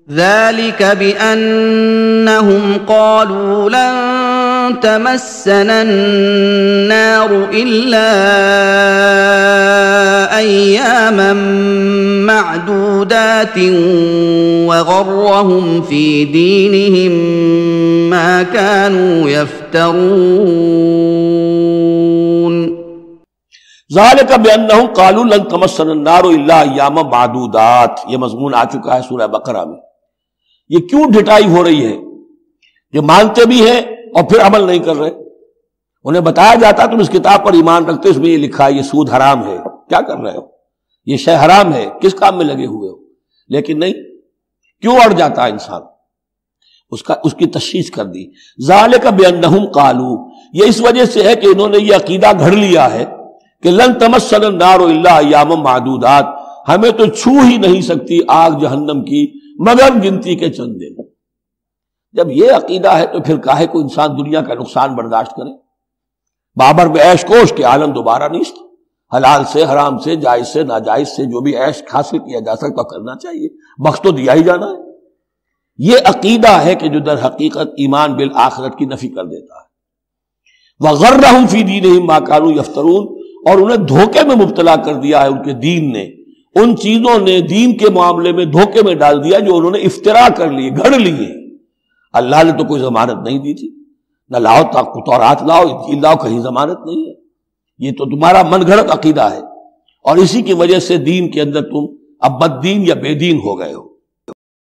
ذلك بأنهم قالوا لن تمسنا النار إلا أياما معدودات وغرهم في دينهم ما كانوا يفترون ذالک بأنہم قالوا لن تمسنا النار الا ایاما معدودات، یہ مضمون آ چکا ہے سورہ بقرہ میں۔ یہ کیوں ڈھٹائی ہو رہی ہے؟ یہ مانتے بھی ہیں اور پھر عمل نہیں کر رہے۔ انہیں بتایا جاتا تم اس کتاب پر ایمان رکھتے، اس میں یہ لکھا ہے یہ سود حرام ہے، کیا کر رہے ہو؟ یہ شے حرام ہے، کس کام میں لگے ہوئے ہو؟ لیکن نہیں، کیوں اڑ جاتا ہے انسان؟ اس کی تشخیص کر دی۔ ذالک بأنہم قالوا، یہ اس وجہ سے ہے کہ انہوں نے یہ عقیدہ گھڑ لیا ہے کہ لن تمسنا النار الا ایاما معدودات، ہمیں تو چھو ہی نہیں سکتی آگ جہنم کی مگر گنتی کے چند دن۔ جب یہ عقیدہ ہے تو پھر کاہے کو انسان دنیا کا نقصان برداشت کرے؟ بابر میں عیش کوش کے عالم دوبارہ نیست، حلال سے حرام سے جائز سے ناجائز سے جو بھی عیش حاصل کیا جا سکتا کرنا چاہیے، بخش تو دیا ہی جانا ہے۔ یہ عقیدہ ہے کہ جو در حقیقت ایمان بالآخرت کی نفی کر دیتا ہے۔ وَغَرَّهُمْ فِي دِينِهِمْ مَا كَانُوا يَفْتَرُونَ، اور انہیں دھوکے میں مبتلا کر دیا ہے ان کے دین نے، ان چیزوں نے دین کے معاملے میں دھوکے میں ڈال دیا جو انہوں نے افترا کر لیے، گھڑ لیے۔ اللہ نے تو کوئی ضمانت نہیں دی تھی، نہ لاؤ تورات لاؤ انجیل لاؤ، کہیں ضمانت نہیں ہے۔ یہ تو تمہارا من گھڑت عقیدہ ہے، اور اسی کی وجہ سے دین کے اندر تم اب بد دین یا بے دین ہو گئے ہو۔